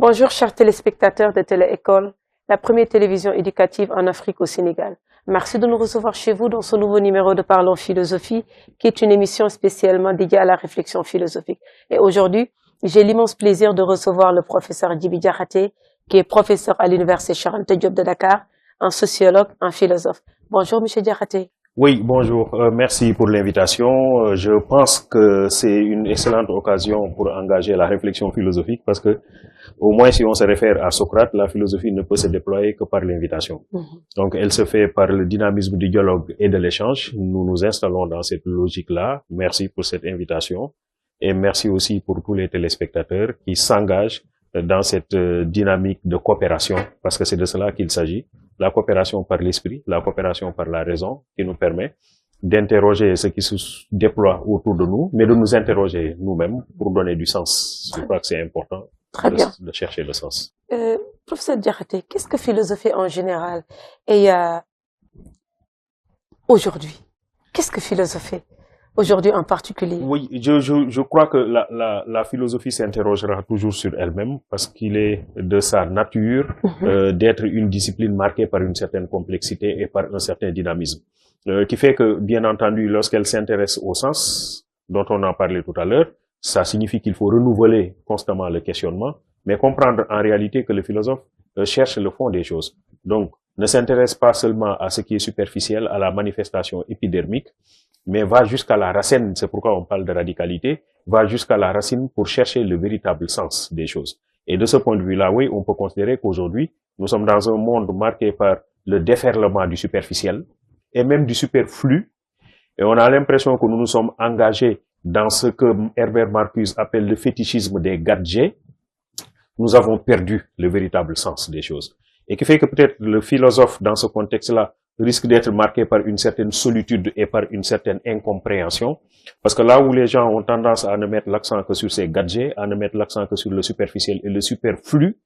Bonjour chers téléspectateurs de Télé-École, la première télévision éducative en Afrique au Sénégal. Merci de nous recevoir chez vous dans ce nouveau numéro de Parlons Philosophie, qui est une émission spécialement dédiée à la réflexion philosophique. Et aujourd'hui, j'ai l'immense plaisir de recevoir le professeur Djiby Diakhaté, qui est professeur à l'Université Cheikh Anta Diop de Dakar, un sociologue, un philosophe. Bonjour monsieur Diakhaté. Oui, bonjour. Merci pour l'invitation. Je pense que c'est une excellente occasion pour engager la réflexion philosophique parce que, au moins si on se réfère à Socrate, la philosophie ne peut se déployer que par l'invitation. Donc, elle se fait par le dynamisme du dialogue et de l'échange. Nous nous installons dans cette logique-là. Merci pour cette invitation. Et merci aussi pour tous les téléspectateurs qui s'engagent dans cette dynamique de coopération, parce que c'est de cela qu'il s'agit. La coopération par l'esprit, la coopération par la raison, qui nous permet d'interroger ce qui se déploie autour de nous, mais de nous interroger nous-mêmes pour donner du sens. Je crois que c'est important de chercher le sens. Professeur Diakhaté, qu'est-ce que philosophie en général et aujourd'hui? Qu'est-ce que philosophie aujourd'hui en particulier? Oui, je crois que la philosophie s'interrogera toujours sur elle-même parce qu'il est de sa nature d'être une discipline marquée par une certaine complexité et par un certain dynamisme. Qui fait que, bien entendu, lorsqu'elle s'intéresse au sens, dont on en parlait tout à l'heure, ça signifie qu'il faut renouveler constamment le questionnement, mais comprendre en réalité que le philosophe cherche le fond des choses. Donc, ne s'intéresse pas seulement à ce qui est superficiel, à la manifestation épidermique, mais va jusqu'à la racine, c'est pourquoi on parle de radicalité, va jusqu'à la racine pour chercher le véritable sens des choses. Et de ce point de vue-là, oui, on peut considérer qu'aujourd'hui, nous sommes dans un monde marqué par le déferlement du superficiel et même du superflu, et on a l'impression que nous nous sommes engagés dans ce que Herbert Marcuse appelle le fétichisme des gadgets. Nous avons perdu le véritable sens des choses. Et qui fait que peut-être le philosophe, dans ce contexte-là, risque d'être marqué par une certaine solitude et par une certaine incompréhension. Parce que là où les gens ont tendance à ne mettre l'accent que sur ces gadgets, à ne mettre l'accent que sur le superficiel et le superflu,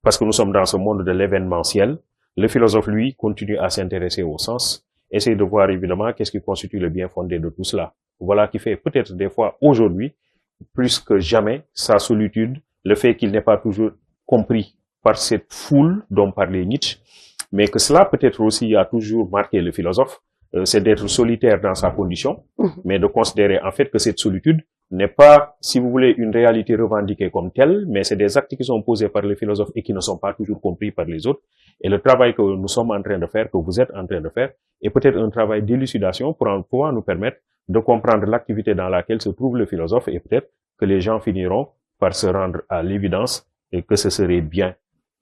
parce que nous sommes dans ce monde de l'événementiel, le philosophe, lui, continue à s'intéresser au sens, essaye de voir évidemment qu'est-ce qui constitue le bien fondé de tout cela. Voilà qui fait peut-être des fois aujourd'hui, plus que jamais, sa solitude, le fait qu'il n'est pas toujours compris par cette foule dont parlait Nietzsche, mais que cela peut-être aussi a toujours marqué le philosophe, c'est d'être solitaire dans sa condition, mais de considérer en fait que cette solitude n'est pas, si vous voulez, une réalité revendiquée comme telle, mais c'est des actes qui sont posés par les philosophes et qui ne sont pas toujours compris par les autres. Et le travail que nous sommes en train de faire, que vous êtes en train de faire, est peut-être un travail d'élucidation pour pouvoir nous permettre de comprendre l'activité dans laquelle se trouve le philosophe et peut-être que les gens finiront par se rendre à l'évidence et que ce serait bien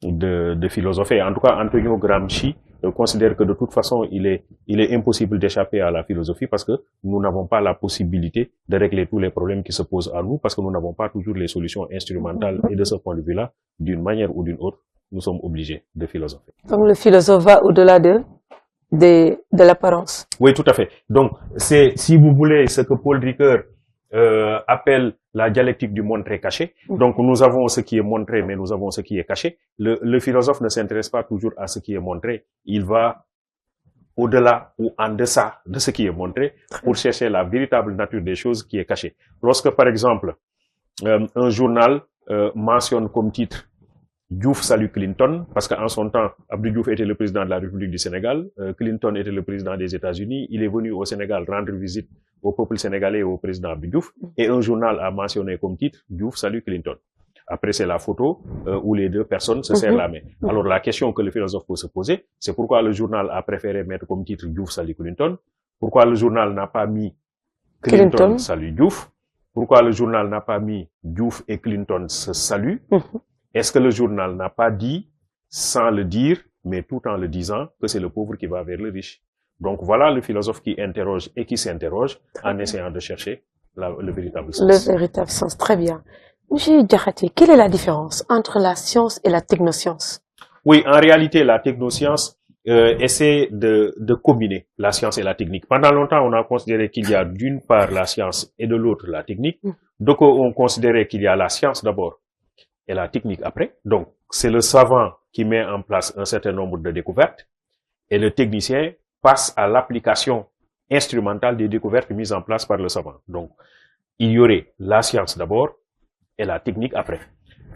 de philosopher. En tout cas, Antonio Gramsci considère que de toute façon, il est impossible d'échapper à la philosophie parce que nous n'avons pas la possibilité de régler tous les problèmes qui se posent à nous parce que nous n'avons pas toujours les solutions instrumentales et de ce point de vue-là, d'une manière ou d'une autre, nous sommes obligés de philosopher. Donc le philosophe va au-delà de l'apparence. Oui, tout à fait. Donc, c'est, si vous voulez, ce que Paul Ricoeur appelle la dialectique du montré caché. Donc, nous avons ce qui est montré, mais nous avons ce qui est caché. Le philosophe ne s'intéresse pas toujours à ce qui est montré. Il va au-delà ou en deçà de ce qui est montré pour chercher la véritable nature des choses qui est cachée. Lorsque, par exemple, un journal mentionne comme titre Diouf salue Clinton, parce qu'en son temps, Abdou Diouf était le président de la République du Sénégal, Clinton était le président des États-Unis, il est venu au Sénégal rendre visite au peuple sénégalais et au président Abdou Diouf, et un journal a mentionné comme titre Diouf salue Clinton. Après, c'est la photo où les deux personnes se serrent la main. Alors, la question que le philosophe peut se poser, c'est pourquoi le journal a préféré mettre comme titre Diouf salue Clinton, pourquoi le journal n'a pas mis Clinton salue Diouf, pourquoi le journal n'a pas mis Diouf et Clinton se saluent. Est-ce que le journal n'a pas dit, sans le dire, mais tout en le disant, que c'est le pauvre qui va vers le riche? Donc voilà le philosophe qui interroge et qui s'interroge en essayant de chercher le véritable sens. Le véritable sens, très bien. Monsieur Diakhaté, quelle est la différence entre la science et la technoscience? Oui, en réalité, la technoscience essaie de combiner la science et la technique. Pendant longtemps, on a considéré qu'il y a d'une part la science et de l'autre la technique. Donc on considérait qu'il y a la science d'abord et la technique après. Donc, c'est le savant qui met en place un certain nombre de découvertes et le technicien passe à l'application instrumentale des découvertes mises en place par le savant. Donc, il y aurait la science d'abord et la technique après.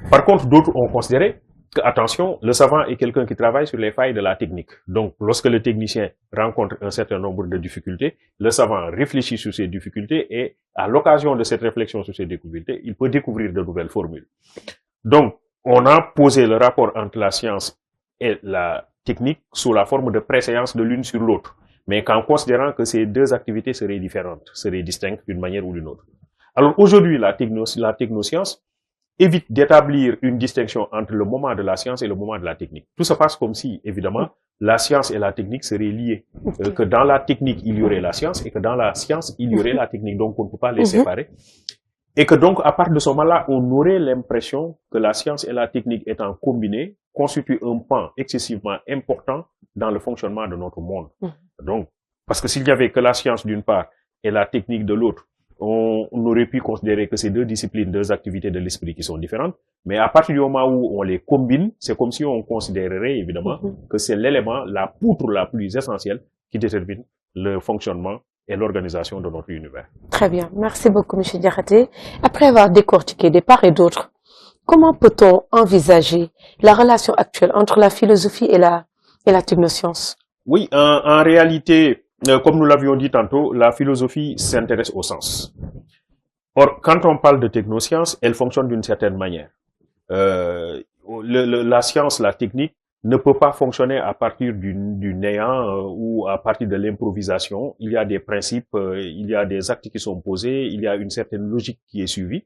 Par contre, d'autres ont considéré que, attention, le savant est quelqu'un qui travaille sur les failles de la technique. Donc, lorsque le technicien rencontre un certain nombre de difficultés, le savant réfléchit sur ces difficultés et, à l'occasion de cette réflexion sur ces difficultés, il peut découvrir de nouvelles formules. Donc, on a posé le rapport entre la science et la technique sous la forme de préséance de l'une sur l'autre, mais qu'en considérant que ces deux activités seraient différentes, seraient distinctes d'une manière ou d'une autre. Alors, aujourd'hui, la technoscience évite d'établir une distinction entre le moment de la science et le moment de la technique. Tout se passe comme si, évidemment, la science et la technique seraient liées. Que dans la technique, il y aurait la science et que dans la science, il y aurait la technique. Donc, on ne peut pas les séparer. Et que donc, à partir de ce moment-là, on aurait l'impression que la science et la technique étant combinées constituent un pan excessivement important dans le fonctionnement de notre monde. Donc, parce que s'il n'y avait que la science d'une part et la technique de l'autre, on aurait pu considérer que ces deux disciplines, deux activités de l'esprit qui sont différentes, mais à partir du moment où on les combine, c'est comme si on considérerait évidemment que c'est l'élément, la poutre la plus essentielle qui détermine le fonctionnement et l'organisation de notre univers. Très bien. Merci beaucoup, M. Diakhaté. Après avoir décortiqué des part et d'autre, comment peut-on envisager la relation actuelle entre la philosophie et la technoscience? Oui, en réalité, comme nous l'avions dit tantôt, la philosophie s'intéresse au sens. Or, quand on parle de technoscience, elle fonctionne d'une certaine manière. La science, la technique, ne peut pas fonctionner à partir du néant ou à partir de l'improvisation. Il y a des principes, il y a des actes qui sont posés, il y a une certaine logique qui est suivie.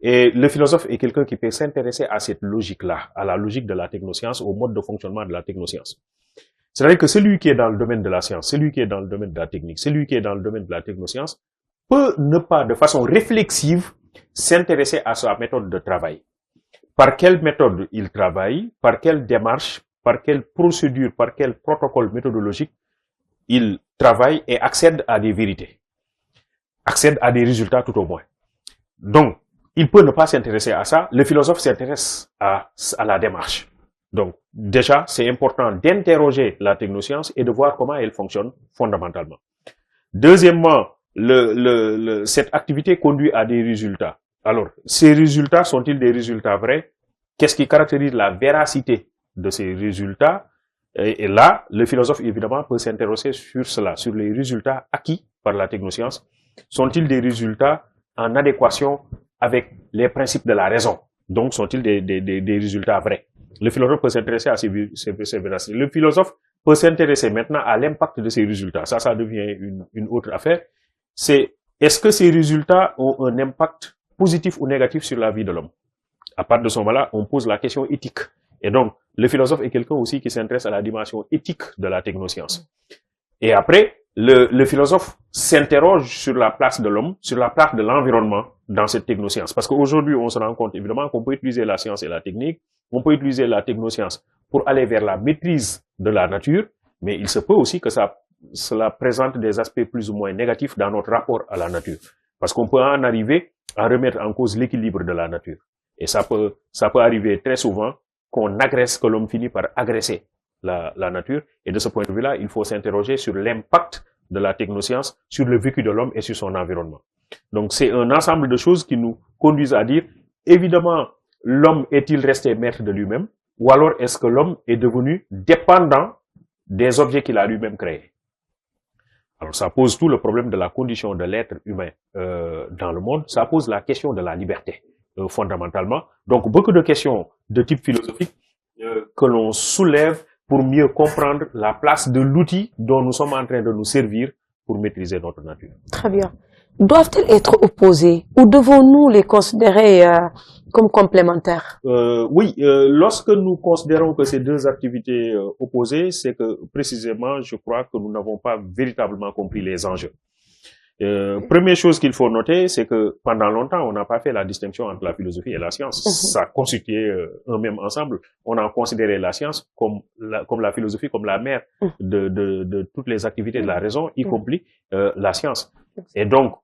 Et le philosophe est quelqu'un qui peut s'intéresser à cette logique-là, à la logique de la technoscience, au mode de fonctionnement de la technoscience. C'est-à-dire que celui qui est dans le domaine de la science, celui qui est dans le domaine de la technique, celui qui est dans le domaine de la technoscience, peut ne pas, de façon réflexive, s'intéresser à sa méthode de travail. Par quelle méthode il travaille, par quelle démarche, par quelle procédure, par quel protocole méthodologique il travaille et accède à des vérités, accède à des résultats tout au moins. Donc, il peut ne pas s'intéresser à ça. Le philosophe s'intéresse à la démarche. Donc, déjà, c'est important d'interroger la technoscience et de voir comment elle fonctionne fondamentalement. Deuxièmement, cette activité conduit à des résultats. Alors, ces résultats sont-ils des résultats vrais? Qu'est-ce qui caractérise la véracité de ces résultats? Et là, le philosophe, évidemment, peut s'intéresser sur cela, sur les résultats acquis par la technoscience. Sont-ils des résultats en adéquation avec les principes de la raison? Donc, sont-ils des résultats vrais? Le philosophe peut s'intéresser à ces véracités. Le philosophe peut s'intéresser maintenant à l'impact de ces résultats. Ça devient une autre affaire. Est-ce que ces résultats ont un impact positif ou négatif sur la vie de l'homme? À partir de ce moment-là, on pose la question éthique. Et donc, le philosophe est quelqu'un aussi qui s'intéresse à la dimension éthique de la technoscience. Et après, le philosophe s'interroge sur la place de l'homme, sur la place de l'environnement dans cette technoscience. Parce qu'aujourd'hui, on se rend compte évidemment qu'on peut utiliser la science et la technique, on peut utiliser la technoscience pour aller vers la maîtrise de la nature, mais il se peut aussi que cela présente des aspects plus ou moins négatifs dans notre rapport à la nature. Parce qu'on peut en arriver à remettre en cause l'équilibre de la nature. Et ça peut arriver très souvent que l'homme finit par agresser la nature. Et de ce point de vue-là, il faut s'interroger sur l'impact de la technoscience sur le vécu de l'homme et sur son environnement. Donc, c'est un ensemble de choses qui nous conduisent à dire, évidemment, l'homme est-il resté maître de lui-même, ou alors est-ce que l'homme est devenu dépendant des objets qu'il a lui-même créés? Alors, ça pose tout le problème de la condition de l'être humain dans le monde. Ça pose la question de la liberté, fondamentalement. Donc, beaucoup de questions de type philosophique que l'on soulève pour mieux comprendre la place de l'outil dont nous sommes en train de nous servir pour maîtriser notre nature. Très bien. Doivent-elles être opposées ou devons-nous les considérer comme complémentaires? Oui, lorsque nous considérons que ces deux activités opposées, c'est que précisément, je crois que nous n'avons pas véritablement compris les enjeux. Première chose qu'il faut noter, c'est que pendant longtemps, on n'a pas fait la distinction entre la philosophie et la science. Ça constituait un même ensemble. On a considéré la science comme la philosophie, comme la mère de toutes les activités de la raison, y compris la science. Et donc,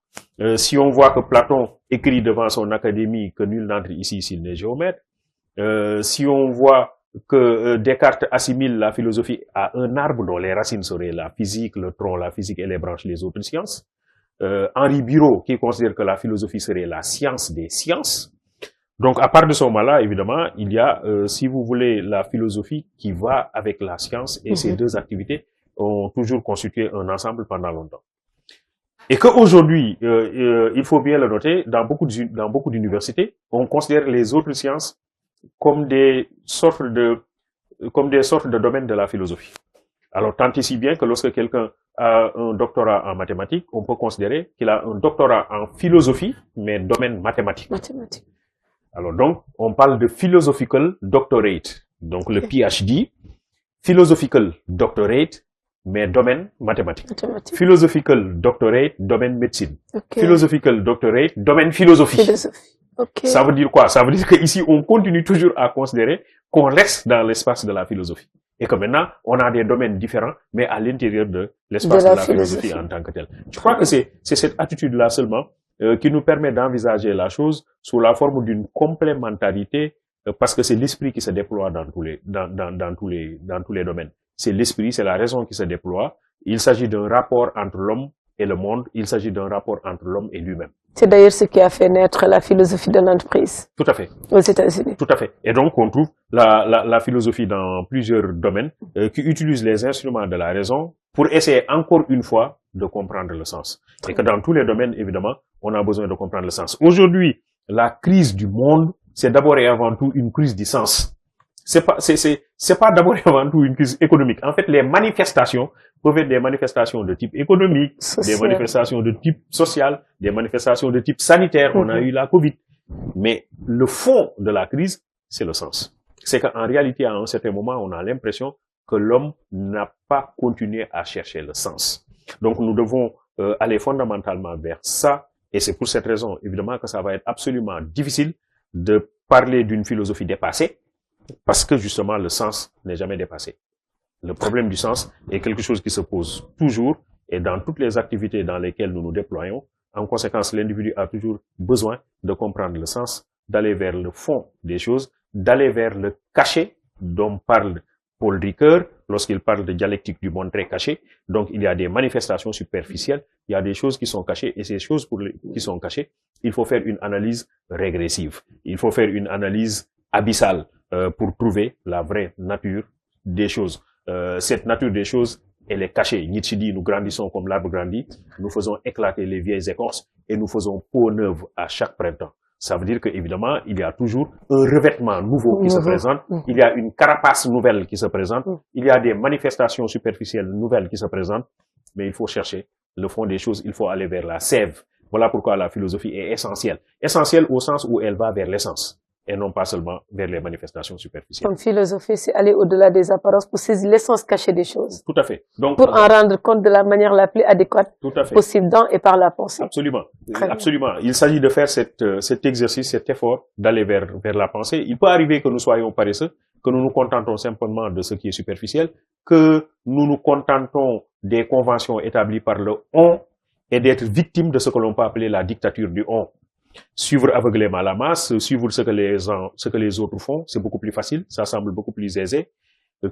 si on voit que Platon écrit devant son académie que nul n'entre ici s'il n'est géomètre, si on voit que Descartes assimile la philosophie à un arbre dont les racines seraient la physique, le tronc, la physique et les branches, les autres sciences, Henri Birot qui considère que la philosophie serait la science des sciences, Donc, à part de ce moment-là, évidemment, il y a, si vous voulez, la philosophie qui va avec la science, et ces deux activités ont toujours constitué un ensemble pendant longtemps. Et qu'aujourd'hui, il faut bien le noter, dans beaucoup d'universités, on considère les autres sciences comme des sortes de domaines de la philosophie. Alors, tant et si bien que lorsque quelqu'un a un doctorat en mathématiques, on peut considérer qu'il a un doctorat en philosophie, mais domaine mathématique. Alors donc, on parle de philosophical doctorate. Donc le PhD, philosophical doctorate, mais domaine mathématique. Philosophical doctorate, domaine médecine. Philosophical doctorate, domaine philosophie. Ça veut dire quoi? Ça veut dire qu'ici, on continue toujours à considérer qu'on reste dans l'espace de la philosophie. Et que maintenant, on a des domaines différents, mais à l'intérieur de l'espace de la philosophie en tant que tel. Je crois que c'est cette attitude-là seulement qui nous permet d'envisager la chose sous la forme d'une complémentarité, parce que c'est l'esprit qui se déploie dans tous les domaines. C'est l'esprit, c'est la raison qui se déploie. Il s'agit d'un rapport entre l'homme et le monde. Il s'agit d'un rapport entre l'homme et lui-même. C'est d'ailleurs ce qui a fait naître la philosophie de l'entreprise. Tout à fait. Aux États-Unis. Tout à fait. Et donc, on trouve la philosophie dans plusieurs domaines qui utilisent les instruments de la raison pour essayer encore une fois de comprendre le sens. Et que dans tous les domaines, évidemment, on a besoin de comprendre le sens. Aujourd'hui, la crise du monde, c'est d'abord et avant tout une crise du sens. C'est pas d'abord et avant tout une crise économique. En fait, les manifestations peuvent être des manifestations de type économique, des manifestations de type social, des manifestations de type sanitaire. On a eu la Covid. Mais le fond de la crise, c'est le sens. C'est qu'en réalité, à un certain moment, on a l'impression que l'homme n'a pas continué à chercher le sens. Donc, nous devons aller fondamentalement vers ça. Et c'est pour cette raison, évidemment, que ça va être absolument difficile de parler d'une philosophie dépassée, parce que justement, le sens n'est jamais dépassé. Le problème du sens est quelque chose qui se pose toujours et dans toutes les activités dans lesquelles nous nous déployons. En conséquence, l'individu a toujours besoin de comprendre le sens, d'aller vers le fond des choses, d'aller vers le cachet dont parle Paul Ricoeur lorsqu'il parle de dialectique du monde très caché. Donc, il y a des manifestations superficielles, il y a des choses qui sont cachées, et ces choses qui sont cachées, il faut faire une analyse régressive. Il faut faire une analyse abyssale pour trouver la vraie nature des choses. Cette nature des choses, elle est cachée. Nietzsche dit, nous grandissons comme l'arbre grandit, nous faisons éclater les vieilles écorces et nous faisons peau neuve à chaque printemps. Ça veut dire que évidemment, il y a toujours un revêtement nouveau qui se présente, il y a une carapace nouvelle qui se présente, il y a des manifestations superficielles nouvelles qui se présentent, mais il faut chercher le fond des choses, il faut aller vers la sève. Voilà pourquoi la philosophie est essentielle. Essentielle au sens où elle va vers l'essence, et non pas seulement vers les manifestations superficielles. Donc, philosophie, c'est aller au-delà des apparences pour saisir l'essence cachée des choses. Tout à fait. Donc, pour en rendre compte de la manière la plus adéquate possible dans et par la pensée. Absolument. Absolument. Il s'agit de faire cet exercice, cet effort d'aller vers la pensée. Il peut arriver que nous soyons paresseux, que nous nous contentons simplement de ce qui est superficiel, que nous nous contentons des conventions établies par le on et d'être victimes de ce que l'on peut appeler la dictature du on. Suivre aveuglément la masse, suivre ce que les autres font, c'est beaucoup plus facile, ça semble beaucoup plus aisé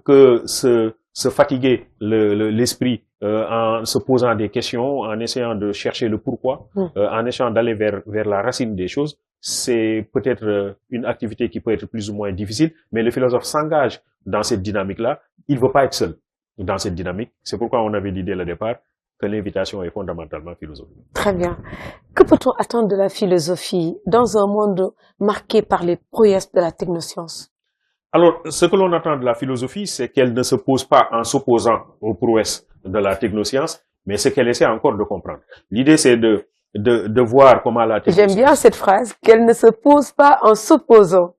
que se fatiguer l'esprit en se posant des questions, en essayant de chercher le pourquoi, en essayant d'aller vers la racine des choses. C'est peut-être une activité qui peut être plus ou moins difficile, mais le philosophe s'engage dans cette dynamique-là. Il ne veut pas être seul dans cette dynamique. C'est pourquoi on avait dit dès le départ que l'invitation est fondamentalement philosophique. Très bien. Que peut-on attendre de la philosophie dans un monde marqué par les prouesses de la technoscience? Alors, ce que l'on attend de la philosophie, c'est qu'elle ne se pose pas en s'opposant aux prouesses de la technoscience, mais c'est qu'elle essaie encore de comprendre. L'idée, c'est de voir comment la technoscience... J'aime bien cette phrase, qu'elle ne se pose pas en s'opposant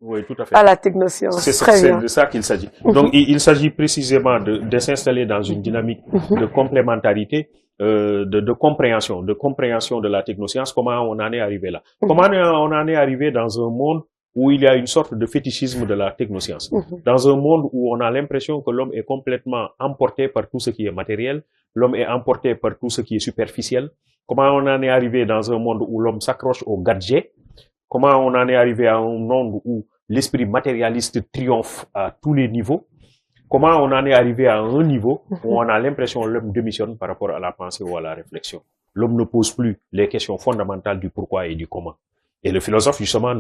à la technoscience. C'est de ça qu'il s'agit. Donc, il s'agit précisément de s'installer dans une dynamique de complémentarité, de compréhension de la technoscience. Comment on en est arrivé là? Comment on en est arrivé dans un monde où il y a une sorte de fétichisme de la technoscience, dans un monde où on a l'impression que l'homme est complètement emporté par tout ce qui est matériel, l'homme est emporté par tout ce qui est superficiel. Comment on en est arrivé dans un monde où l'homme s'accroche au gadget? Comment on en est arrivé à un monde où l'esprit matérialiste triomphe à tous les niveaux? Comment on en est arrivé à un niveau où on a l'impression que l'homme démissionne par rapport à la pensée ou à la réflexion? L'homme ne pose plus les questions fondamentales du pourquoi et du comment. Et le philosophe, justement,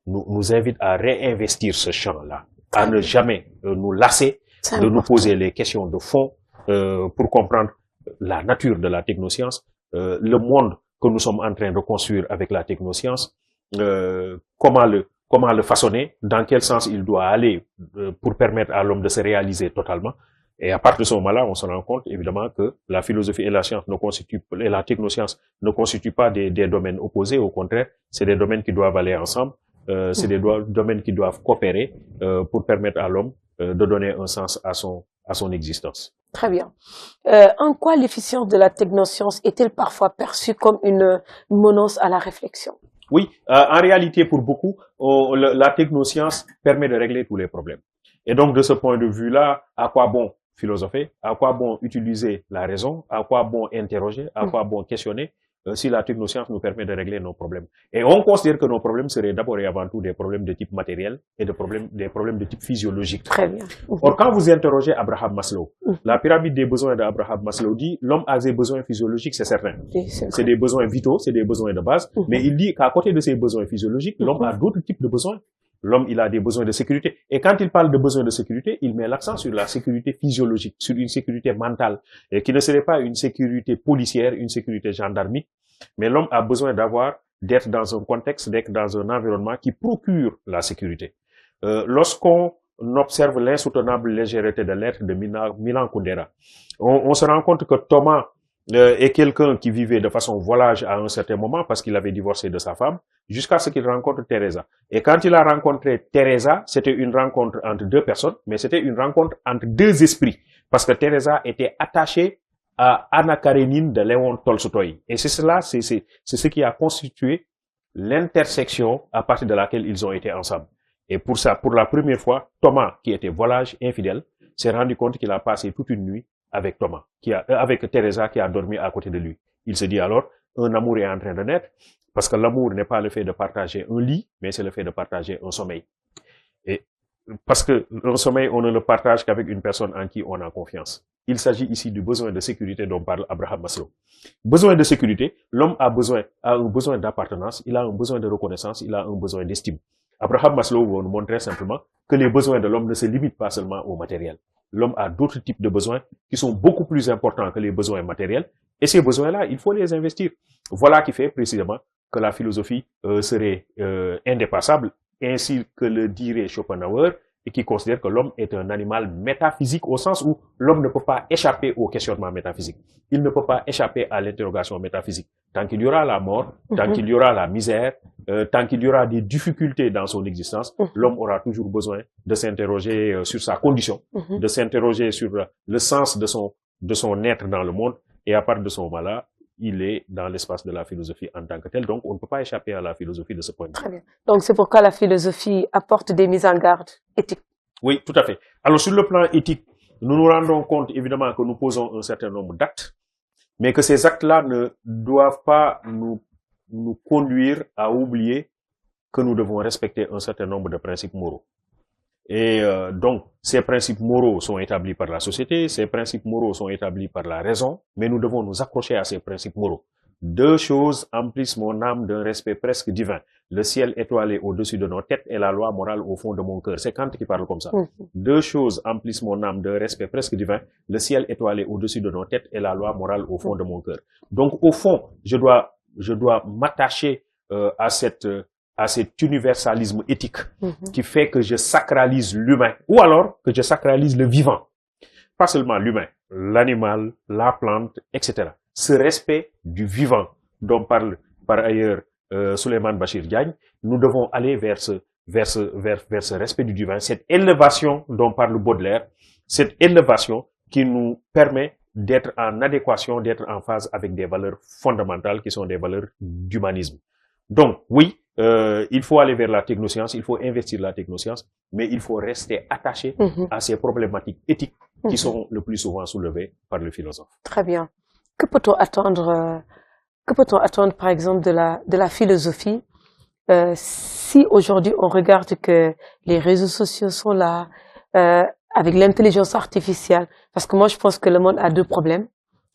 nous invite à réinvestir ce champ-là, à ne jamais nous lasser de nous poser les questions de fond pour comprendre la nature de la technoscience, le monde que nous sommes en train de construire avec la technoscience, comment le façonner, dans quel sens il doit aller pour permettre à l'homme de se réaliser totalement. Et à partir de ce moment-là, on se rend compte évidemment que la philosophie et la science et la technoscience ne constituent pas des domaines opposés. Au contraire, c'est des domaines qui doivent aller ensemble. C'est des domaines qui doivent coopérer pour permettre à l'homme de donner un sens à son existence. Très bien. En quoi l'efficience de la technoscience est-elle parfois perçue comme une menace à la réflexion? Oui, en réalité, pour beaucoup, la technoscience permet de régler tous les problèmes. Et donc, de ce point de vue-là, à quoi bon philosopher, à quoi bon utiliser la raison, à quoi bon interroger, à quoi bon questionner, si la technoscience nous permet de régler nos problèmes. Et on considère que nos problèmes seraient d'abord et avant tout des problèmes de type matériel et des problèmes de type physiologique. Très bien. Or, quand vous interrogez Abraham Maslow, la pyramide des besoins d'Abraham Maslow dit l'homme a des besoins physiologiques, c'est certain. C'est des besoins vitaux, c'est des besoins de base, mais il dit qu'à côté de ces besoins physiologiques, l'homme a d'autres types de besoins. L'homme, il a des besoins de sécurité. Et quand il parle de besoins de sécurité, il met l'accent sur la sécurité physiologique, sur une sécurité mentale, et qui ne serait pas une sécurité policière, une sécurité gendarmique. Mais l'homme a besoin d'être dans un contexte, d'être dans un environnement qui procure la sécurité. Lorsqu'on observe l'insoutenable légèreté de l'être de Milan Kundera, on se rend compte que Thomas est quelqu'un qui vivait de façon volage à un certain moment parce qu'il avait divorcé de sa femme, jusqu'à ce qu'il rencontre Teresa. Et quand il a rencontré Teresa, c'était une rencontre entre deux personnes, mais c'était une rencontre entre deux esprits, parce que Teresa était attachée à Anna Karénine de Léon Tolstoï. Et c'est ce qui a constitué l'intersection à partir de laquelle ils ont été ensemble. Et pour ça, pour la première fois, Thomas, qui était volage, infidèle, s'est rendu compte qu'il a passé toute une nuit avec avec Teresa qui a dormi à côté de lui. Il se dit alors, un amour est en train de naître, parce que l'amour n'est pas le fait de partager un lit, mais c'est le fait de partager un sommeil. Et parce que un sommeil, on ne le partage qu'avec une personne en qui on a confiance. Il s'agit ici du besoin de sécurité dont parle Abraham Maslow. Besoin de sécurité, l'homme a un besoin d'appartenance, il a un besoin de reconnaissance, il a un besoin d'estime. Abraham Maslow va nous montrer simplement que les besoins de l'homme ne se limitent pas seulement au matériel. L'homme a d'autres types de besoins qui sont beaucoup plus importants que les besoins matériels. Et ces besoins-là, il faut les investir. Voilà qui fait précisément que la philosophie serait indépassable, ainsi que le dirait Schopenhauer, et qui considère que l'homme est un animal métaphysique au sens où l'homme ne peut pas échapper au questionnement métaphysique. Il ne peut pas échapper à l'interrogation métaphysique. Tant qu'il y aura la mort, tant qu'il y aura la misère, tant qu'il y aura des difficultés dans son existence, l'homme aura toujours besoin de s'interroger sur sa condition, de s'interroger sur le sens de son être dans le monde, et à partir de ce moment-là, il est dans l'espace de la philosophie en tant que tel. Donc, on ne peut pas échapper à la philosophie de ce point de vue. Très bien. Donc, c'est pourquoi la philosophie apporte des mises en garde éthiques. Oui, tout à fait. Alors, sur le plan éthique, nous nous rendons compte, évidemment, que nous posons un certain nombre d'actes, mais que ces actes-là ne doivent pas nous conduire à oublier que nous devons respecter un certain nombre de principes moraux. Et donc, ces principes moraux sont établis par la société, ces principes moraux sont établis par la raison, mais nous devons nous accrocher à ces principes moraux. Deux choses emplissent mon âme d'un respect presque divin. Le ciel étoilé au-dessus de nos têtes et la loi morale au fond de mon cœur. C'est Kant qui parle comme ça. Deux choses emplissent mon âme d'un respect presque divin. Le ciel étoilé au-dessus de nos têtes et la loi morale au fond de mon cœur. Donc, au fond, je dois m'attacher à cet universalisme éthique qui fait que je sacralise l'humain, ou alors que je sacralise le vivant. Pas seulement l'humain, l'animal, la plante, etc. Ce respect du vivant dont parle par ailleurs Souleymane Bachir Diagne, nous devons aller vers ce respect du divin, cette élévation dont parle Baudelaire, cette élévation qui nous permet d'être en adéquation, d'être en phase avec des valeurs fondamentales qui sont des valeurs d'humanisme. Donc, oui, il faut aller vers la technoscience, il faut investir la technoscience, mais il faut rester attaché à ces problématiques éthiques qui sont le plus souvent soulevées par le philosophe. Très bien. Que peut-on attendre, par exemple, de la philosophie, si aujourd'hui on regarde que les réseaux sociaux sont là, avec l'intelligence artificielle, parce que moi je pense que le monde a deux problèmes.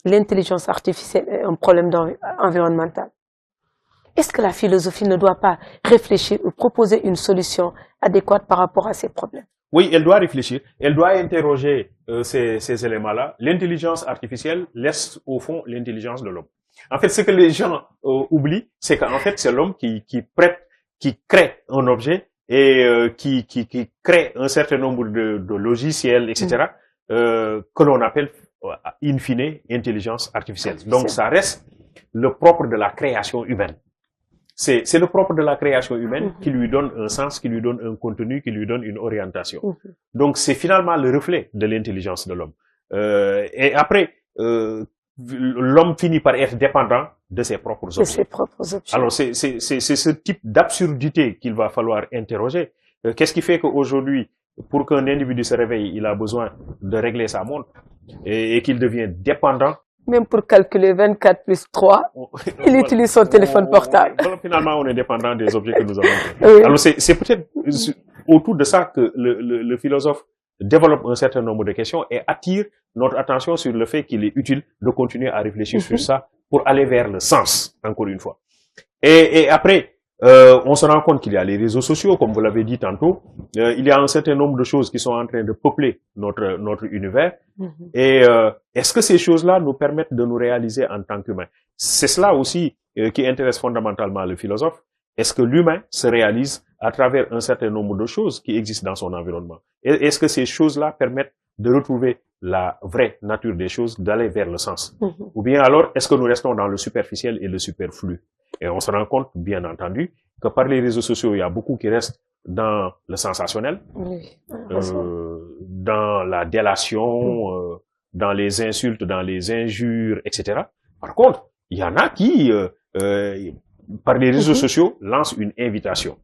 L'intelligence artificielle est un problème environnemental. Est-ce que la philosophie ne doit pas réfléchir ou proposer une solution adéquate par rapport à ces problèmes? Oui, elle doit réfléchir, elle doit interroger ces éléments-là. L'intelligence artificielle laisse au fond l'intelligence de l'homme. En fait, ce que les gens oublient, c'est qu'en fait, c'est l'homme qui crée un objet et qui crée un certain nombre de logiciels, etc., que l'on appelle in fine intelligence artificielle. Donc, ça reste le propre de la création humaine. C'est le propre de la création humaine qui lui donne un sens, qui lui donne un contenu, qui lui donne une orientation. Donc, c'est finalement le reflet de l'intelligence de l'homme. Et après, l'homme finit par être dépendant de ses propres objets. Alors, c'est ce type d'absurdité qu'il va falloir interroger. Qu'est-ce qui fait qu'aujourd'hui, pour qu'un individu se réveille, il a besoin de régler sa montre et qu'il devient dépendant? Même pour calculer 24 plus 3, il utilise son téléphone portable. Finalement, on est dépendant des objets que nous avons créés. Oui. Alors, c'est peut-être autour de ça que le philosophe développe un certain nombre de questions et attire notre attention sur le fait qu'il est utile de continuer à réfléchir sur ça pour aller vers le sens, encore une fois. Et après, on se rend compte qu'il y a les réseaux sociaux, comme vous l'avez dit tantôt. Il y a un certain nombre de choses qui sont en train de peupler notre univers. Et est-ce que ces choses-là nous permettent de nous réaliser en tant qu'humains? C'est cela aussi qui intéresse fondamentalement le philosophe. Est-ce que l'humain se réalise à travers un certain nombre de choses qui existent dans son environnement? Est-ce que ces choses-là permettent de retrouver la vraie nature des choses, d'aller vers le sens? Ou bien alors, est-ce que nous restons dans le superficiel et le superflu? Et on se rend compte, bien entendu, que par les réseaux sociaux, il y a beaucoup qui restent dans le sensationnel, dans la délation, dans les insultes, dans les injures, etc. Par contre, il y en a qui, par les réseaux sociaux, lancent une invitation.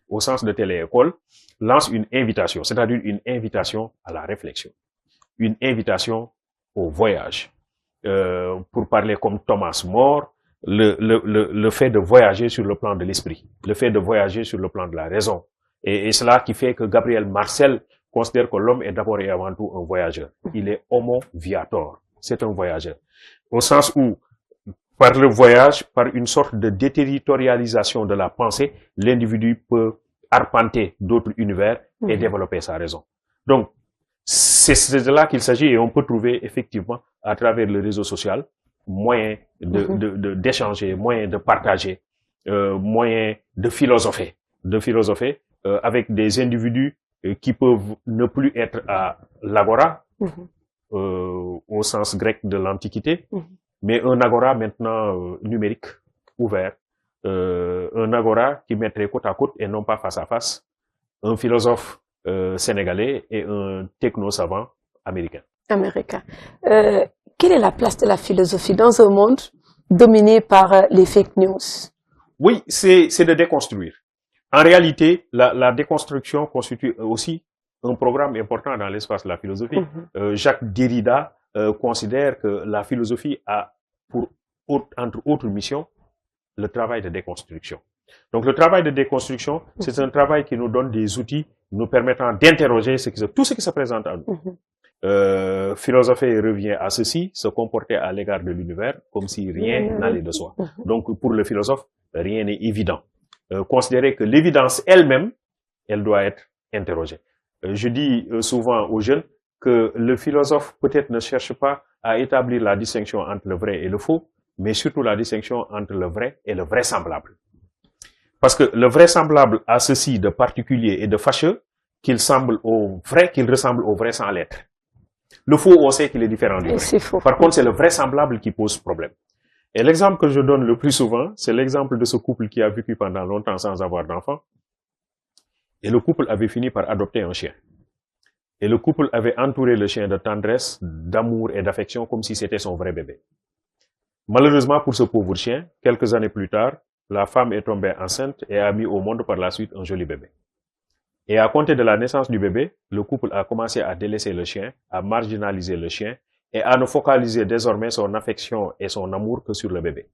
Au sens de téléécole, lancent une invitation, c'est-à-dire une invitation à la réflexion, une invitation au voyage. Pour parler comme Thomas More, le fait de voyager sur le plan de l'esprit, le fait de voyager sur le plan de la raison. Et cela qui fait que Gabriel Marcel considère que l'homme est d'abord et avant tout un voyageur. Il est homo viator. C'est un voyageur. Au sens où, par le voyage, par une sorte de déterritorialisation de la pensée, l'individu peut arpenter d'autres univers et développer sa raison. Donc, c'est de là qu'il s'agit et on peut trouver effectivement à travers le réseau social moyen d'échanger, moyen de partager, moyen de philosopher avec des individus qui peuvent ne plus être à l'agora au sens grec de l'Antiquité, mais un agora maintenant numérique, ouvert, un agora qui mettrait côte à côte et non pas face à face un philosophe sénégalais et un techno-savant américain. Quelle est la place de la philosophie dans un monde dominé par les fake news? Oui, c'est de déconstruire. En réalité, la déconstruction constitue aussi un programme important dans l'espace de la philosophie. Jacques Derrida considère que la philosophie a entre autres missions le travail de déconstruction. Donc le travail de déconstruction, c'est un travail qui nous donne des outils nous permettant d'interroger tout ce qui se présente à nous. Philosopher revient à ceci, se comporter à l'égard de l'univers comme si rien n'allait de soi. Donc pour le philosophe, rien n'est évident. Considérer que l'évidence elle-même, elle doit être interrogée. Je dis souvent aux jeunes que le philosophe peut-être ne cherche pas à établir la distinction entre le vrai et le faux, mais surtout la distinction entre le vrai et le vraisemblable. Parce que le vraisemblable a ceci de particulier et de fâcheux qu'il ressemble au vrai sans l'être. Le faux, on sait qu'il est différent du vrai. Par contre, c'est le vraisemblable qui pose problème. Et l'exemple que je donne le plus souvent, c'est l'exemple de ce couple qui a vécu pendant longtemps sans avoir d'enfant. Et le couple avait fini par adopter un chien. Et le couple avait entouré le chien de tendresse, d'amour et d'affection comme si c'était son vrai bébé. Malheureusement pour ce pauvre chien, quelques années plus tard, la femme est tombée enceinte et a mis au monde par la suite un joli bébé. Et à compter de la naissance du bébé, le couple a commencé à délaisser le chien, à marginaliser le chien et à ne focaliser désormais son affection et son amour que sur le bébé.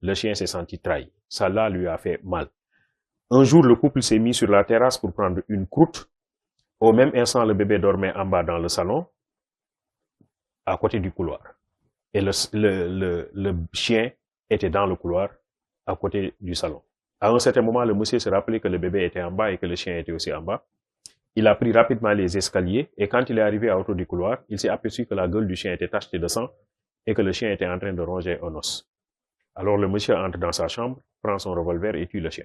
Le chien s'est senti trahi. Cela lui a fait mal. Un jour, le couple s'est mis sur la terrasse pour prendre une croûte. Au même instant, le bébé dormait en bas dans le salon, à côté du couloir. Et le chien était dans le couloir, à côté du salon. À un certain moment, le monsieur se rappelait que le bébé était en bas et que le chien était aussi en bas. Il a pris rapidement les escaliers et quand il est arrivé à hauteur du couloir, il s'est aperçu que la gueule du chien était tachetée de sang et que le chien était en train de ronger un os. Alors le monsieur entre dans sa chambre, prend son revolver et tue le chien.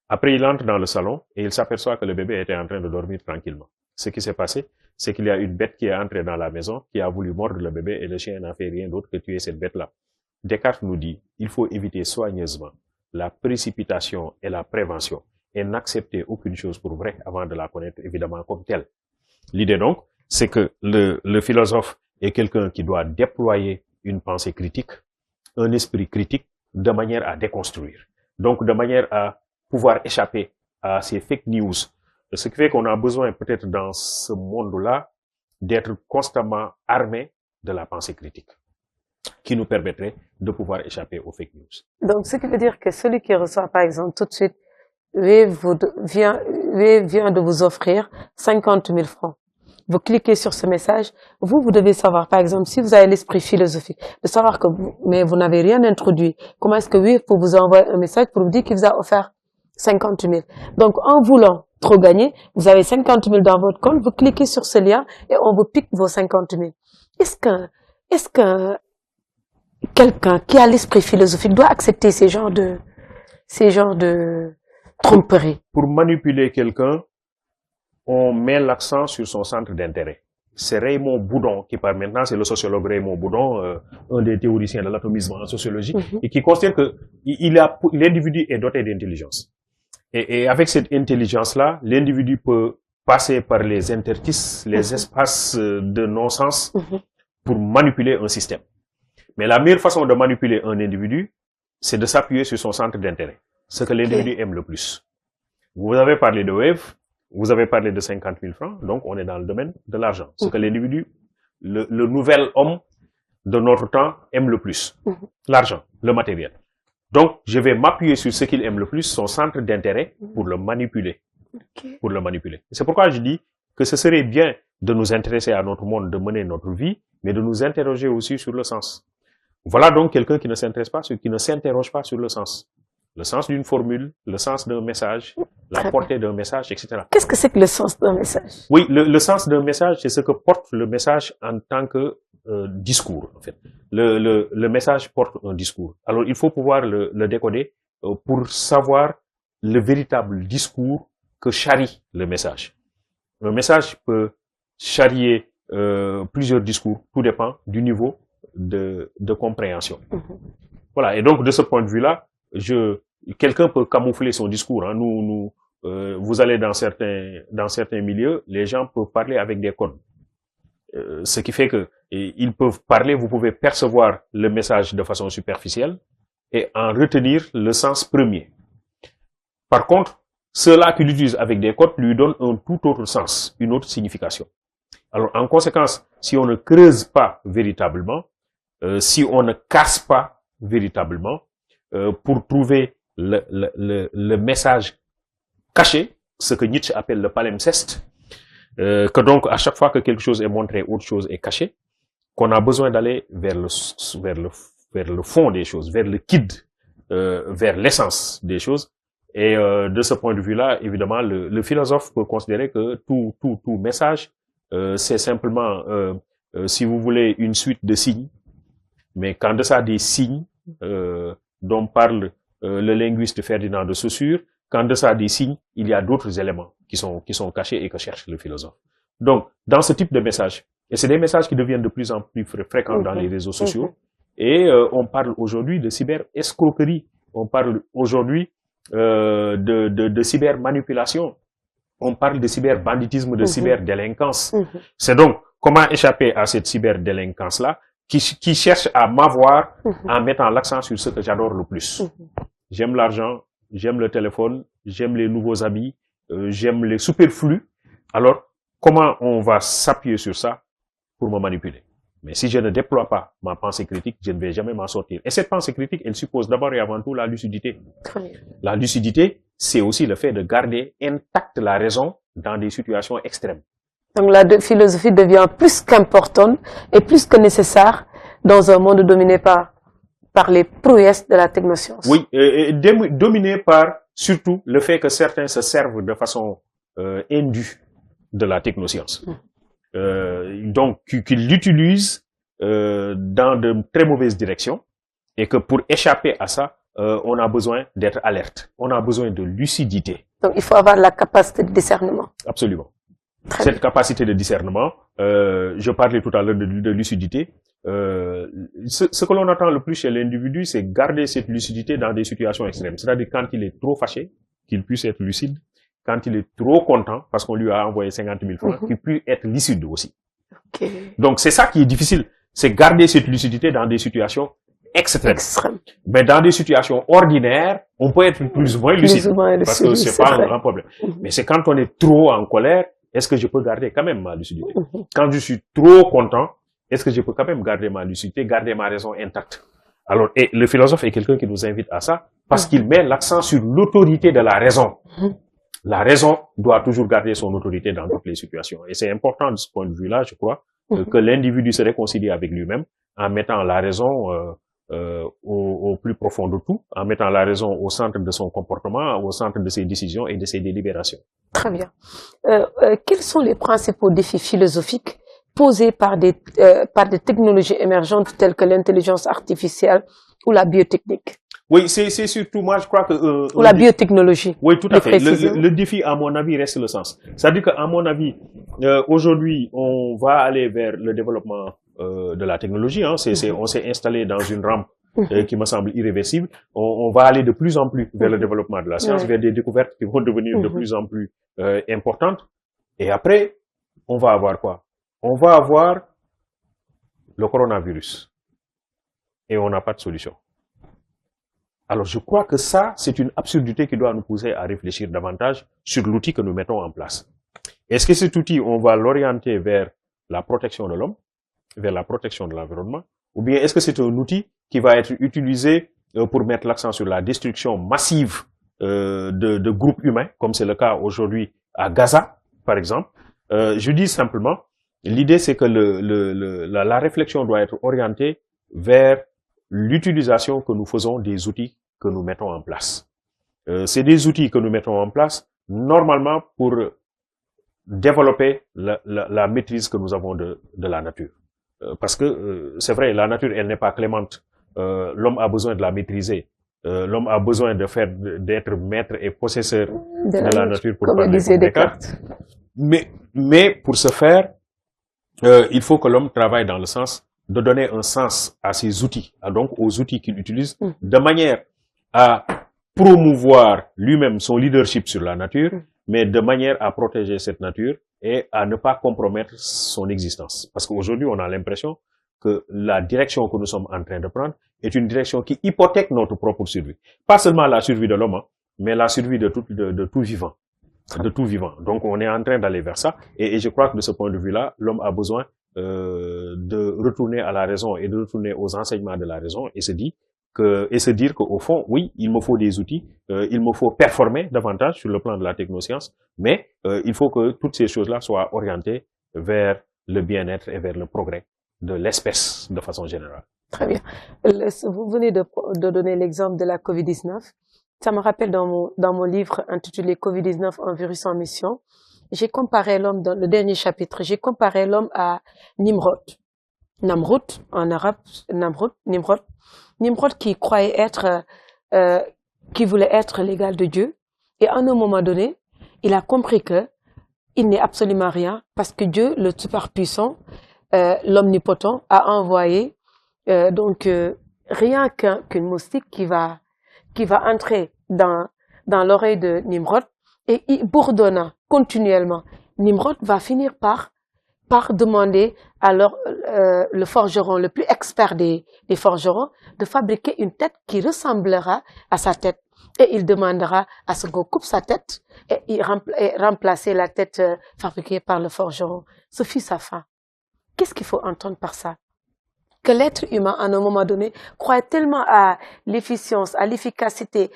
Après, il entre dans le salon et il s'aperçoit que le bébé était en train de dormir tranquillement. Ce qui s'est passé, c'est qu'il y a une bête qui est entrée dans la maison, qui a voulu mordre le bébé et le chien n'a fait rien d'autre que tuer cette bête-là. Descartes nous dit, il faut éviter soigneusement la précipitation et la prévention et n'accepter aucune chose pour vraie avant de la connaître évidemment comme telle. L'idée donc, c'est que le philosophe est quelqu'un qui doit déployer une pensée critique, un esprit critique, de manière à déconstruire. Donc de manière à pouvoir échapper à ces fake news. Ce qui fait qu'on a besoin peut-être dans ce monde-là d'être constamment armé de la pensée critique, qui nous permettrait de pouvoir échapper aux fake news. Donc, ce qui veut dire que celui qui reçoit, par exemple, tout de suite, vient de vous offrir 50 000 francs. Vous cliquez sur ce message, vous devez savoir, par exemple, si vous avez l'esprit philosophique, de savoir que mais vous n'avez rien introduit. Comment est-ce que oui, pour vous envoyer un message pour vous dire qu'il vous a offert 50 000. Donc, en voulant trop gagner, vous avez 50 000 dans votre compte, vous cliquez sur ce lien et on vous pique vos 50 000. Est-ce que quelqu'un qui a l'esprit philosophique doit accepter ces genres de tromperie? Pour manipuler quelqu'un, on met l'accent sur son centre d'intérêt. C'est Raymond Boudon qui parle maintenant, c'est le sociologue Raymond Boudon, un des théoriciens de l'atomisme en sociologie, et qui considère que l'individu est doté d'intelligence. Et avec cette intelligence-là, l'individu peut passer par les interstices, les espaces de non-sens pour manipuler un système. Mais la meilleure façon de manipuler un individu, c'est de s'appuyer sur son centre d'intérêt, ce que l'individu aime le plus. Vous avez parlé de Wave, vous avez parlé de 50 000 francs, donc on est dans le domaine de l'argent. Ce que l'individu, le nouvel homme de notre temps aime le plus. L'argent, le matériel. Donc, je vais m'appuyer sur ce qu'il aime le plus, son centre d'intérêt, pour le manipuler. Pour le manipuler. C'est pourquoi je dis que ce serait bien de nous intéresser à notre monde, de mener notre vie, mais de nous interroger aussi sur le sens. Voilà donc quelqu'un qui ne s'interroge pas sur le sens. Le sens d'une formule, le sens d'un message, la portée d'un message, etc. Qu'est-ce que c'est que le sens d'un message? Oui, le sens d'un message, c'est ce que porte le message en tant que discours, en fait. Le message porte un discours. Alors, il faut pouvoir le décoder pour savoir le véritable discours que charrie le message. Un message peut charrier plusieurs discours, tout dépend du niveau de compréhension. Voilà, et donc de ce point de vue-là, quelqu'un peut camoufler son discours. Hein. Vous allez dans certains milieux, les gens peuvent parler avec des codes. Ce qui fait que ils peuvent parler, vous pouvez percevoir le message de façon superficielle et en retenir le sens premier. Par contre, ceux-là qui l'utilisent avec des codes lui donnent un tout autre sens, une autre signification. Alors, en conséquence, si on ne creuse pas véritablement, si on ne casse pas véritablement, pour trouver le message caché, ce que Nietzsche appelle le palimpseste, que donc à chaque fois que quelque chose est montré, autre chose est cachée, qu'on a besoin d'aller vers le fond des choses, vers le quid, vers l'essence des choses. Et de ce point de vue-là, évidemment, le philosophe peut considérer que tout message, c'est simplement, si vous voulez, une suite de signes, mais qu'en deçà des signes dont parle le linguiste Ferdinand de Saussure, qu'en deçà des signes, il y a d'autres éléments qui sont cachés et que cherche le philosophe. Donc, dans ce type de message, et c'est des messages qui deviennent de plus en plus fréquents dans les réseaux sociaux, et on parle aujourd'hui de cyber-escroquerie, on parle aujourd'hui de cyber-manipulation, on parle de cyber-banditisme, de cyber-délinquance. C'est donc comment échapper à cette cyber-délinquance-là qui cherche à m'avoir en mettant l'accent sur ce que j'adore le plus. J'aime l'argent, j'aime le téléphone, j'aime les nouveaux habits, j'aime les superflus. Alors, comment on va s'appuyer sur ça pour me manipuler? Mais si je ne déploie pas ma pensée critique, je ne vais jamais m'en sortir. Et cette pensée critique, elle suppose d'abord et avant tout la lucidité. La lucidité, c'est aussi le fait de garder intacte la raison dans des situations extrêmes. Donc la philosophie devient plus qu'importante et plus que nécessaire dans un monde dominé par par les prouesses de la technoscience. Oui, dominé par surtout le fait que certains se servent de façon indue de la technoscience. Donc, qu'ils l'utilisent dans de très mauvaises directions et que pour échapper à ça, on a besoin d'être alerte. On a besoin de lucidité. Donc, il faut avoir la capacité de discernement. Absolument. Très Cette bien. capacité de discernement, je parlais tout à l'heure de lucidité. Ce que l'on attend le plus chez l'individu, c'est garder cette lucidité dans des situations extrêmes. C'est-à-dire quand il est trop fâché, qu'il puisse être lucide. Quand il est trop content, parce qu'on lui a envoyé 50 000 francs, qu'il puisse être lucide aussi. Okay. Donc c'est ça qui est difficile. C'est garder cette lucidité dans des situations extrêmes. Mais dans des situations ordinaires, on peut être plus ou moins lucide. Parce que c'est pas un grand problème. Mais c'est quand on est trop en colère, est-ce que je peux garder quand même ma lucidité? Quand je suis trop content, est-ce que je peux quand même garder ma lucidité, garder ma raison intacte? Alors, et le philosophe est quelqu'un qui nous invite à ça, parce qu'il met l'accent sur l'autorité de la raison. La raison doit toujours garder son autorité dans toutes les situations. Et c'est important de ce point de vue-là, je crois, que l'individu se réconcilie avec lui-même en mettant la raison au plus profond de tout, en mettant la raison au centre de son comportement, au centre de ses décisions et de ses délibérations. Très bien. Quels sont les principaux défis philosophiques posés par des technologies émergentes telles que l'intelligence artificielle ou la biotechnique? Oui, c'est surtout, moi je crois que... ou la biotechnologie. Oui, tout à fait. Le défi, à mon avis, reste le sens. C'est-à-dire qu'à mon avis, aujourd'hui, on va aller vers le développement de la technologie. Hein. On s'est installé dans une rampe qui me semble irréversible. On va aller de plus en plus vers le développement de la science, vers des découvertes qui vont devenir de plus en plus importantes. Et après, on va avoir quoi? On va avoir le coronavirus. Et on n'a pas de solution. Alors, je crois que ça, c'est une absurdité qui doit nous pousser à réfléchir davantage sur l'outil que nous mettons en place. Est-ce que cet outil, on va l'orienter vers la protection de l'homme, vers la protection de l'environnement, ou bien est-ce que c'est un outil qui va être utilisé pour mettre l'accent sur la destruction massive de groupes humains, comme c'est le cas aujourd'hui à Gaza, par exemple? Je dis simplement, l'idée c'est que la réflexion doit être orientée vers l'utilisation que nous faisons des outils que nous mettons en place. C'est des outils que nous mettons en place normalement pour développer la maîtrise que nous avons de la nature. Parce que c'est vrai, la nature, elle n'est pas clémente. L'homme a besoin de la maîtriser. L'homme a besoin d'être maître et possesseur de la nature pour parler comme Descartes. Mais pour ce faire, il faut que l'homme travaille dans le sens de donner un sens à ces outils, donc aux outils qu'il utilise, de manière à promouvoir lui-même son leadership sur la nature, mais de manière à protéger cette nature et à ne pas compromettre son existence. Parce qu'aujourd'hui, on a l'impression que la direction que nous sommes en train de prendre est une direction qui hypothèque notre propre survie. Pas seulement la survie de l'homme, mais la survie de tout vivant. De tout vivant. Donc, on est en train d'aller vers ça. Et je crois que de ce point de vue-là, l'homme a besoin de retourner à la raison et de retourner aux enseignements de la raison et se dire qu'au fond, oui, il me faut des outils, il me faut performer davantage sur le plan de la technoscience, mais il faut que toutes ces choses-là soient orientées vers le bien-être et vers le progrès de l'espèce de façon générale. Très bien. Vous venez de donner l'exemple de la COVID-19. Ça me rappelle dans mon livre intitulé COVID-19, un virus en mission. J'ai comparé l'homme dans le dernier chapitre. J'ai comparé l'homme à Nimrod. Namrud, en arabe, Nimrod. Nimrod qui croyait qui voulait être l'égal de Dieu. Et à un moment donné, il a compris que il n'est absolument rien parce que Dieu, le super-puissant, l'omnipotent, a envoyé, rien qu'une moustique qui va entrer dans l'oreille de Nimrod et il bourdonna continuellement. Nimrod va finir par demander à le forgeron, le plus expert des forgerons, de fabriquer une tête qui ressemblera à sa tête. Et il demandera à ce qu'on coupe sa tête et remplacer la tête fabriquée par le forgeron. Ce fut sa fin. Qu'est-ce qu'il faut entendre par ça? Que l'être humain, à un moment donné, croit tellement à l'efficience, à l'efficacité,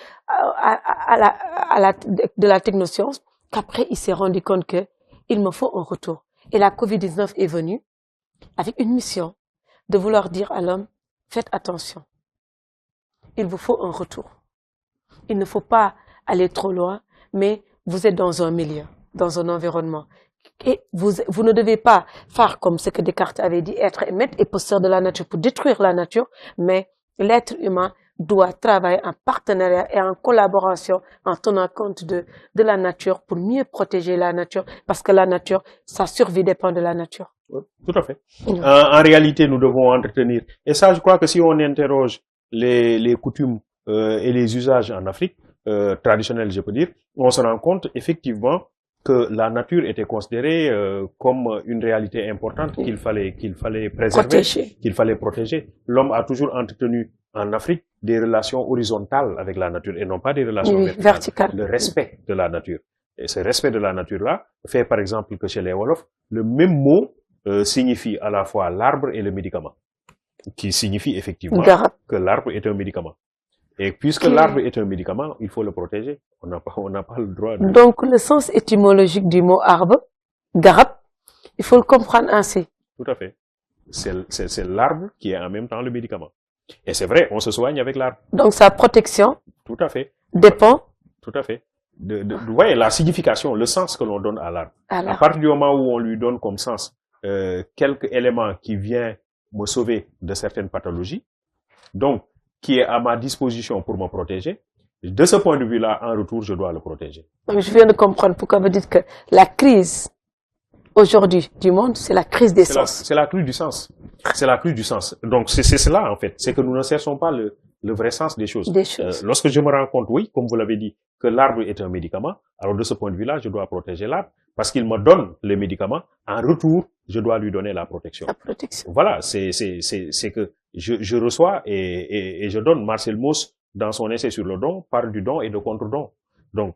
de la technoscience, qu'après, il s'est rendu compte que il me faut un retour. Et la COVID-19 est venue avec une mission de vouloir dire à l'homme, faites attention. il vous faut un retour. Il ne faut pas aller trop loin, mais vous êtes dans un milieu, dans un environnement. Et vous ne devez pas faire comme ce que Descartes avait dit, être maître et possédeur de la nature pour détruire la nature, mais l'être humain doit travailler en partenariat et en collaboration en tenant compte de la nature pour mieux protéger la nature, parce que la nature, sa survie dépend de la nature. Oui, tout à fait. En réalité, nous devons entretenir. Et ça, je crois que si on interroge les coutumes et les usages en Afrique, traditionnels, je peux dire, on se rend compte effectivement que la nature était considérée comme une réalité importante qu'il fallait préserver, qu'il fallait protéger. L'homme a toujours entretenu en Afrique des relations horizontales avec la nature et non pas des relations verticales. Le respect de la nature. Et ce respect de la nature-là fait par exemple que chez les Wolofs, le même mot signifie à la fois l'arbre et le médicament, qui signifie effectivement que l'arbre est un médicament. Et puisque l'arbre est un médicament, il faut le protéger. On n'a pas le droit de... Donc, le sens étymologique du mot arbre, garab, il faut le comprendre ainsi. Tout à fait. C'est l'arbre qui est en même temps le médicament. Et c'est vrai, on se soigne avec l'arbre. Donc, sa protection tout à fait. Dépend. Tout à fait. Vous voyez, la signification, le sens que l'on donne à l'arbre. À partir du moment où on lui donne comme sens quelques éléments qui viennent me sauver de certaines pathologies, donc, qui est à ma disposition pour me protéger, de ce point de vue-là, en retour, je dois le protéger. Donc, je viens de comprendre pourquoi vous dites que la crise aujourd'hui du monde, c'est la crise des sens. C'est la crise du sens. C'est la crise du sens. Donc, c'est cela, en fait. C'est que nous ne cherchons pas le vrai sens des choses. Lorsque je me rends compte, oui, comme vous l'avez dit, que l'arbre est un médicament, alors de ce point de vue-là, je dois protéger l'arbre parce qu'il me donne les médicaments. En retour, je dois lui donner la protection. La protection. Voilà, c'est que je reçois et je donne. Marcel Mauss, dans son essai sur le don, parle du don et de contre-don. Donc,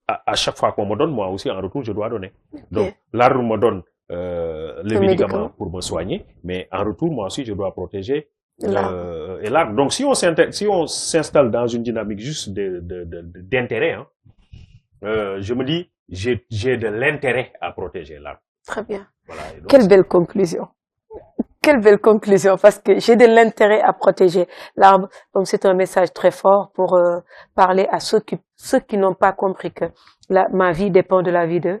à chaque fois qu'on me donne, moi aussi, en retour, je dois donner. Donc, l'arbre me donne le médicament pour me soigner, mais en retour, moi aussi, je dois protéger l'arbre. Donc, si on s'installe dans une dynamique juste d'intérêt, hein, je me dis, j'ai de l'intérêt à protéger l'arbre. Très bien. Voilà, donc, quelle belle conclusion. Quelle belle conclusion, parce que j'ai de l'intérêt à protéger l'arbre. Donc, c'est un message très fort pour parler à ceux qui n'ont pas compris que ma vie dépend de la vie de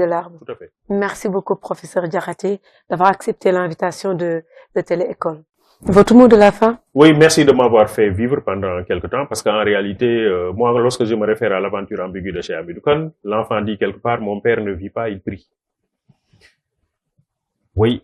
l'arbre. Tout à fait. Merci beaucoup, professeur Diakhaté, d'avoir accepté l'invitation de Télé-École. Votre mot de la fin? Oui, merci de m'avoir fait vivre pendant quelque temps, parce qu'en réalité, moi, lorsque je me réfère à l'aventure ambiguë de Cheikh Hamidou Kane, l'enfant dit quelque part, mon père ne vit pas, il prie. Oui,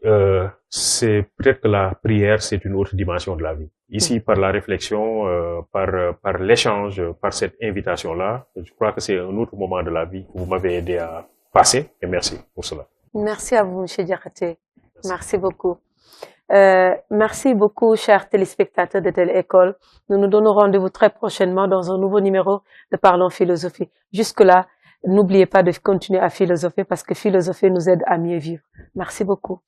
c'est peut-être que la prière, c'est une autre dimension de la vie. Ici, par la réflexion, par l'échange, par cette invitation-là, je crois que c'est un autre moment de la vie que vous m'avez aidé à passer, et merci pour cela. Merci à vous, M. Diakhaté. Merci beaucoup. Merci beaucoup, chers téléspectateurs de Télé-École. Nous nous donnons rendez-vous très prochainement dans un nouveau numéro de Parlons Philosophie. Jusque-là, n'oubliez pas de continuer à philosopher parce que philosopher nous aide à mieux vivre. Merci beaucoup.